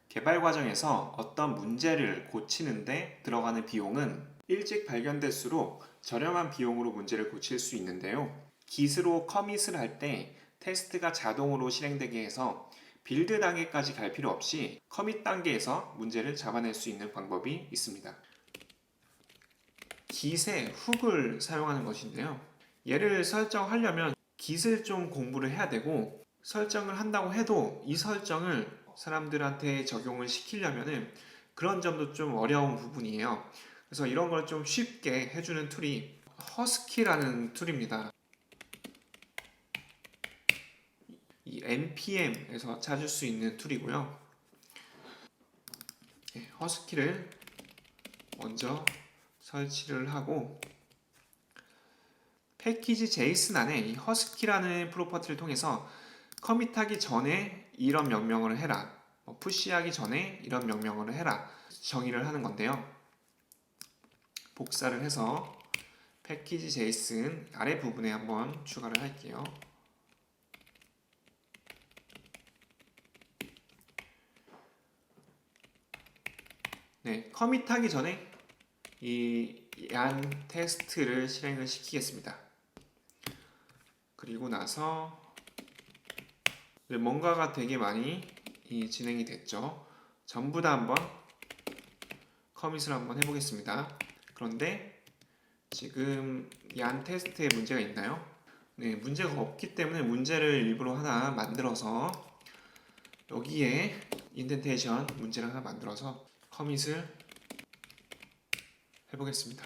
개발 과정에서 어떤 문제를 고치는데 들어가는 비용은 일찍 발견될수록 저렴한 비용으로 문제를 고칠 수 있는데요. 기스로 커밋을 할 때 테스트가 자동으로 실행되게 해서 빌드 단계까지 갈 필요 없이 커밋 단계에서 문제를 잡아낼 수 있는 방법이 있습니다. git의 훅을 사용하는 것인데요. 얘를 설정하려면 git을 좀 공부를 해야 되고, 설정을 한다고 해도 이 설정을 사람들한테 적용을 시키려면은 그런 점도 좀 어려운 부분이에요. 그래서 이런 걸 좀 쉽게 해주는 툴이 허스키라는 툴입니다. 이 npm에서 찾을 수 있는 툴이고요. 허스키를 먼저 설치를 하고, 패키지 JSON 안에 이 허스키라는 프로퍼티를 통해서 커밋하기 전에 이런 명령어를 해라, 푸시하기 전에 이런 명령어를 해라 정의를 하는 건데요. 복사를 해서 패키지 JSON 아래 부분에 한번 추가를 할게요. 네, 커밋하기 전에 이 얀 테스트를 실행을 시키겠습니다. 그리고 나서 뭔가가 되게 많이 진행이 됐죠. 전부 다 한번 커밋을 한번 해보겠습니다. 그런데 지금 얀 테스트에 문제가 있나요? 네, 문제가 없기 때문에 문제를 일부러 하나 만들어서 여기에 인덴테이션 문제를 하나 만들어서 커밋을 해보겠습니다.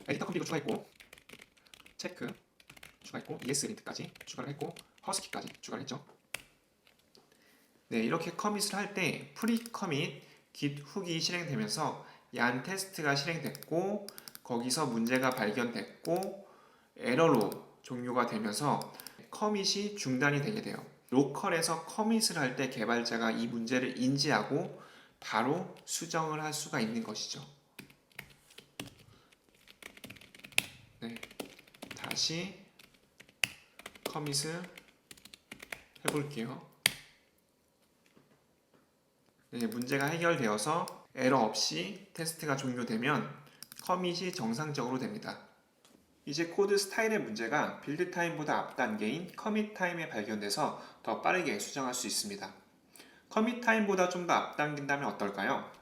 에디터 컴피그 추가했고, 체크 추가했고, ESLint까지 추가를 했고, 허스키까지 추가를 했죠. 네, 이렇게 커밋을 할 때 프리 커밋 git 훅이 실행되면서 얀 테스트가 실행됐고, 거기서 문제가 발견됐고 에러로 종료가 되면서 커밋이 중단이 되게 돼요. 로컬에서 커밋을 할 때 개발자가 이 문제를 인지하고 바로 수정을 할 수가 있는 것이죠. 네, 다시 커밋을 해볼게요. 네, 문제가 해결되어서 에러 없이 테스트가 종료되면 커밋이 정상적으로 됩니다. 이제 코드 스타일의 문제가 빌드 타임보다 앞 단계인 커밋 타임에 발견돼서 더 빠르게 수정할 수 있습니다. 커밋 타임보다 좀 더 앞당긴다면 어떨까요?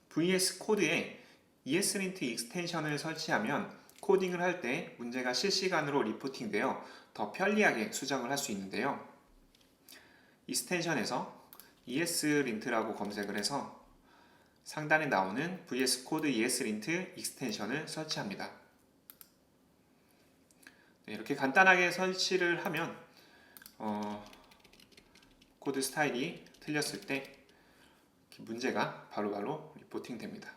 VS 코드에 ESLint 익스텐션을 설치하면 코딩을 할 때 문제가 실시간으로 리포팅되어 더 편리하게 수정을 할 수 있는데요. 익스텐션에서 ESLint라고 검색을 해서 상단에 나오는 VS 코드 ESLint 익스텐션을 설치합니다. 네, 이렇게 간단하게 설치를 하면 코드 스타일이 틀렸을 때 문제가 바로바로 리포팅 됩니다.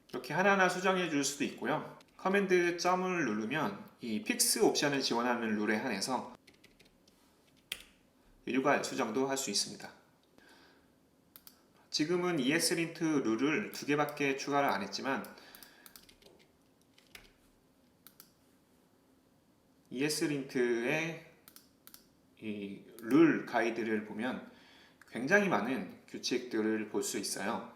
이렇게 하나하나 수정해 줄 수도 있고요. 커맨드 점을 누르면 이 픽스 옵션을 지원하는 룰에 한해서 일괄 수정도 할 수 있습니다. 지금은 ESLint 룰을 2개밖에 추가를 안 했지만 ESLint의 이 룰 가이드를 보면 굉장히 많은 규칙들을 볼 수 있어요.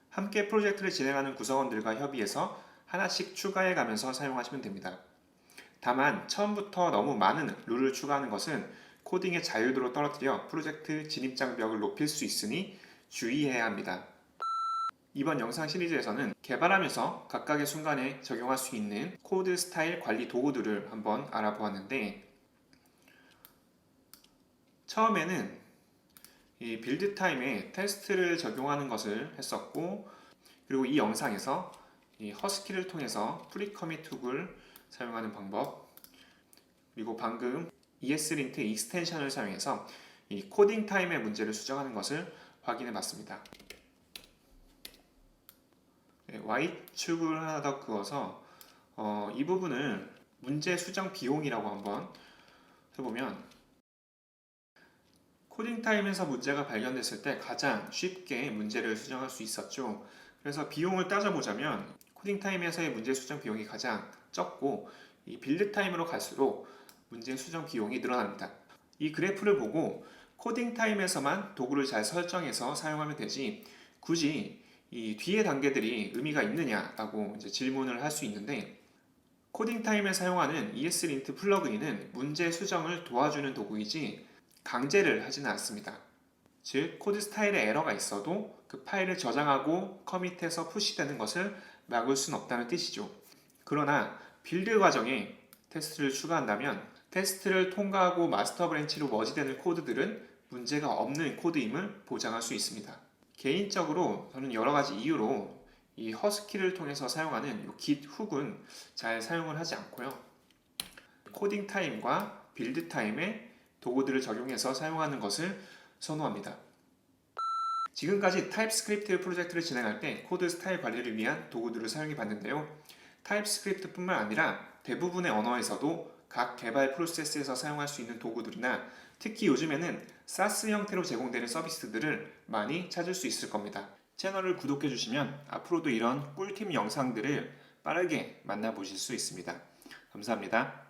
함께 프로젝트를 진행하는 구성원들과 협의해서 하나씩 추가해 가면서 사용하시면 됩니다. 다만 처음부터 너무 많은 룰을 추가하는 것은 코딩의 자유도를 떨어뜨려 프로젝트 진입 장벽을 높일 수 있으니 주의해야 합니다. 이번 영상 시리즈에서는 개발하면서 각각의 순간에 적용할 수 있는 코드 스타일 관리 도구들을 한번 알아보았는데, 처음에는 이 빌드 타임에 테스트를 적용하는 것을 했었고, 그리고 이 영상에서 이 허스키를 통해서 프리 커밋 훅을 사용하는 방법, 그리고 방금 ESLint 익스텐션을 사용해서 이 코딩 타임의 문제를 수정하는 것을 확인해 봤습니다. 네, Y축을 하나 더 그어서 이 부분을 문제 수정 비용이라고 한번 해보면, 코딩 타임에서 문제가 발견됐을 때 가장 쉽게 문제를 수정할 수 있었죠. 그래서 비용을 따져보자면 코딩 타임에서의 문제 수정 비용이 가장 적고, 이 빌드 타임으로 갈수록 문제 수정 비용이 늘어납니다. 이 그래프를 보고 코딩 타임에서만 도구를 잘 설정해서 사용하면 되지 굳이 이 뒤의 단계들이 의미가 있느냐라고 이제 질문을 할 수 있는데 코딩 타임에 사용하는 ESLint 플러그인은 문제 수정을 도와주는 도구이지 강제를 하지는 않습니다. 즉 코드 스타일에 에러가 있어도 그 파일을 저장하고 커밋해서 푸시되는 것을 막을 수는 없다는 뜻이죠. 그러나 빌드 과정에 테스트를 추가한다면 테스트를 통과하고 마스터 브랜치로 머지되는 코드들은 문제가 없는 코드임을 보장할 수 있습니다. 개인적으로 저는 여러 가지 이유로 이 허스키를 통해서 사용하는 git 훅은 잘 사용을 하지 않고요. 코딩 타임과 빌드 타임에 도구들을 적용해서 사용하는 것을 선호합니다. 지금까지 타입스크립트 프로젝트를 진행할 때 코드 스타일 관리를 위한 도구들을 사용해 봤는데요. 타입스크립트뿐만 아니라 대부분의 언어에서도 각 개발 프로세스에서 사용할 수 있는 도구들이나 특히 요즘에는 사스 형태로 제공되는 서비스들을 많이 찾을 수 있을 겁니다. 채널을 구독해 주시면 앞으로도 이런 꿀팁 영상들을 빠르게 만나보실 수 있습니다. 감사합니다.